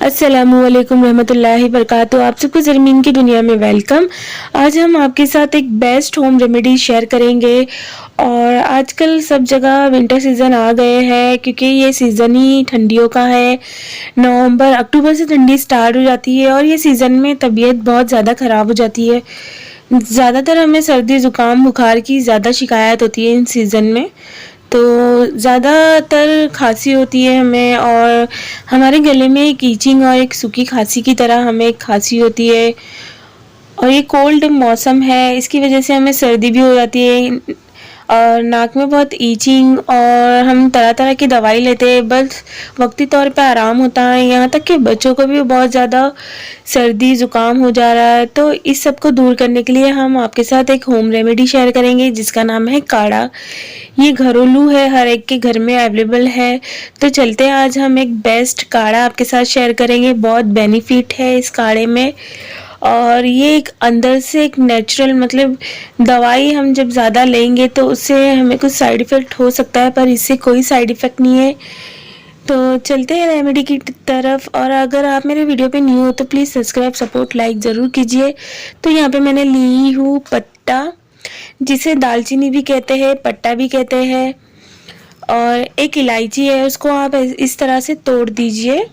अस्सलामुअलैकुम रहमतुल्लाहि बरकातुहू। आप सबको ज़रमीन की दुनिया में वेलकम। आज हम आपके साथ एक बेस्ट होम रेमेडी शेयर करेंगे। और आजकल सब जगह विंटर सीज़न आ गए हैं क्योंकि ये सीज़न ही ठंडियों का है। नवंबर अक्टूबर से ठंडी स्टार्ट हो जाती है और ये सीज़न में तबीयत बहुत ज़्यादा ख़राब हो जाती है। ज़्यादातर हमें सर्दी ज़ुकाम बुखार की ज़्यादा शिकायत होती है इन सीज़न में। तो ज़्यादातर खांसी होती है हमें, और हमारे गले में एक ईचिंग और एक सूखी खांसी की तरह हमें एक खांसी होती है। और ये कोल्ड मौसम है, इसकी वजह से हमें सर्दी भी हो जाती है और नाक में बहुत ईचिंग, और हम तरह तरह की दवाई लेते हैं, बस वक्ती तौर पे आराम होता है। यहाँ तक कि बच्चों को भी बहुत ज़्यादा सर्दी ज़ुकाम हो जा रहा है। तो इस सब को दूर करने के लिए हम आपके साथ एक होम रेमेडी शेयर करेंगे जिसका नाम है काढ़ा। ये घरेलू है, हर एक के घर में अवेलेबल है। तो चलते हैं, आज हम एक बेस्ट काढ़ा आपके साथ शेयर करेंगे। बहुत बेनिफिट है इस काढ़े में, और ये एक अंदर से एक नेचुरल, मतलब दवाई हम जब ज़्यादा लेंगे तो उससे हमें कुछ साइड इफ़ेक्ट हो सकता है, पर इससे कोई साइड इफ़ेक्ट नहीं है। तो चलते हैं रेमेडी की तरफ। और अगर आप मेरे वीडियो पे न्यू हो तो प्लीज़ सब्सक्राइब, सपोर्ट, लाइक ज़रूर कीजिए। तो यहाँ पे मैंने ली हूँ पत्ता, जिसे दालचीनी भी कहते हैं, पट्टा भी कहते हैं, और एक इलायची है, उसको आप इस तरह से तोड़ दीजिए।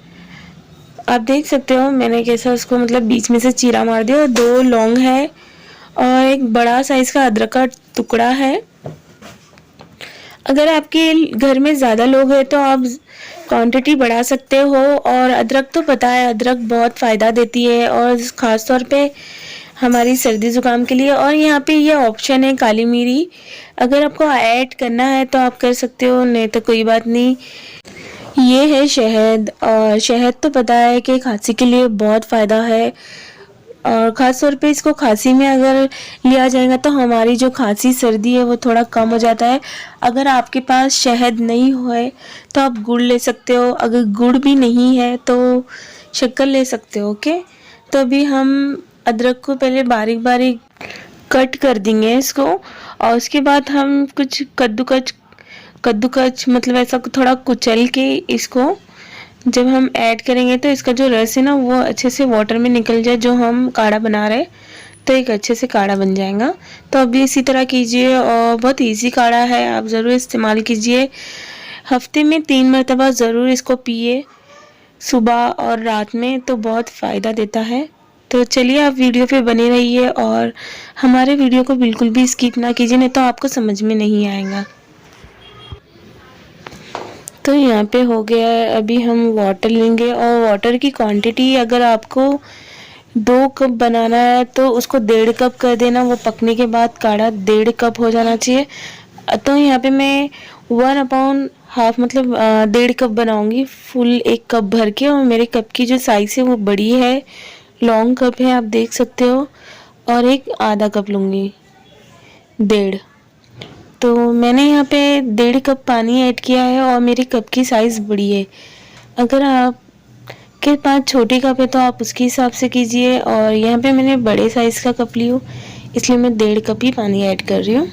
आप देख सकते हो मैंने कैसा उसको मतलब बीच में से चीरा मार दिया। और 2 लौंग है और एक बड़ा साइज का अदरक का टुकड़ा है। अगर आपके घर में ज़्यादा लोग हैं तो आप क्वांटिटी बढ़ा सकते हो। और अदरक तो पता है, अदरक बहुत फ़ायदा देती है, और ख़ास तौर पे हमारी सर्दी ज़ुकाम के लिए। और यहाँ पे ये ऑप्शन है काली मिरी, अगर आपको ऐड करना है तो आप कर सकते हो, नहीं तो कोई बात नहीं। ये है शहद, और शहद तो पता है कि खांसी के लिए बहुत फ़ायदा है, और ख़ास तौर पे इसको खांसी में अगर लिया जाएगा तो हमारी जो खांसी सर्दी है वो थोड़ा कम हो जाता है। अगर आपके पास शहद नहीं है तो आप गुड़ ले सकते हो, अगर गुड़ भी नहीं है तो शक्कर ले सकते हो। ओके, तो अभी हम अदरक को पहले बारीक बारीक कट कर देंगे इसको, और उसके बाद हम कुछ कद्दूकस मतलब ऐसा थोड़ा कुचल के इसको जब हम ऐड करेंगे तो इसका जो रस है ना वो अच्छे से वाटर में निकल जाए, जो हम काढ़ा बना रहे, तो एक अच्छे से काढ़ा बन जाएगा। तो अब भी इसी तरह कीजिए, और बहुत इजी काढ़ा है, आप ज़रूर इस्तेमाल कीजिए। हफ्ते में 3 मरतबा ज़रूर इसको पिए, सुबह और रात में, तो बहुत फ़ायदा देता है। तो चलिए आप वीडियो पे बने रहिए और हमारे वीडियो को बिल्कुल भी स्किप ना कीजिए, नहीं तो आपको समझ में नहीं आएगा। तो यहाँ पे हो गया है। अभी हम वाटर लेंगे, और वाटर की क्वांटिटी अगर आपको 2 कप बनाना है तो उसको 1.5 कप कर देना। वो पकने के बाद काढ़ा 1.5 कप हो जाना चाहिए। तो यहाँ पे मैं 1/2 मतलब 1.5 कप बनाऊंगी, फुल 1 कप भर के। और मेरे कप की जो साइज़ है वो बड़ी है, लॉन्ग कप है, आप देख सकते हो। और एक आधा कप लूँगी, 1.5। तो मैंने यहाँ पे 1.5 कप पानी ऐड किया है, और मेरी कप की साइज़ बड़ी है। अगर आप के पास छोटी कप है तो आप उसके हिसाब से कीजिए, और यहाँ पे मैंने बड़े साइज़ का कप ली हूँ, इसलिए मैं 1.5 कप ही पानी ऐड कर रही हूँ।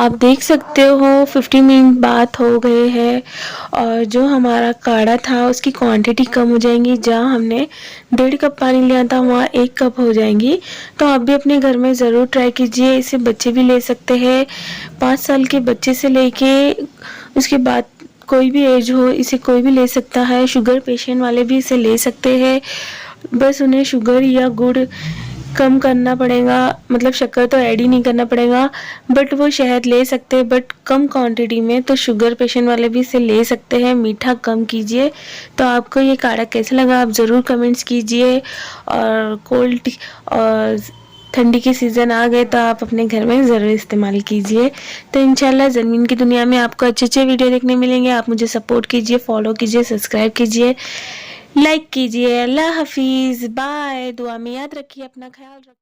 आप देख सकते हो 50 मिनट बाद हो गए हैं और जो हमारा काढ़ा था उसकी क्वांटिटी कम हो जाएंगी। जहाँ हमने 1.5 कप पानी लिया था वहाँ 1 कप हो जाएंगी। तो आप भी अपने घर में ज़रूर ट्राई कीजिए। इसे बच्चे भी ले सकते हैं, 5 साल के बच्चे से लेके उसके बाद कोई भी एज हो इसे कोई भी ले सकता है। शुगर पेशेंट वाले भी इसे ले सकते हैं। बस उन्हें शुगर या गुड़ कम करना पड़ेगा, मतलब शक्कर तो ऐड ही नहीं करना पड़ेगा, बट वो शहद ले सकते हैं बट कम क्वांटिटी में। तो शुगर पेशेंट वाले भी इसे ले सकते हैं, मीठा कम कीजिए। तो आपको ये काढ़ा कैसा लगा आप ज़रूर कमेंट्स कीजिए। और कोल्ड और ठंडी के सीज़न आ गए तो आप अपने घर में ज़रूर इस्तेमाल कीजिए। तो इंशाल्लाह ज़मीन की दुनिया में आपको अच्छे अच्छे वीडियो देखने मिलेंगे। आप मुझे सपोर्ट कीजिए, फॉलो कीजिए, सब्सक्राइब कीजिए, लाइक कीजिए। अल्लाह हाफिज़, बाय। दुआ में याद रखिए, अपना ख्याल रखिए।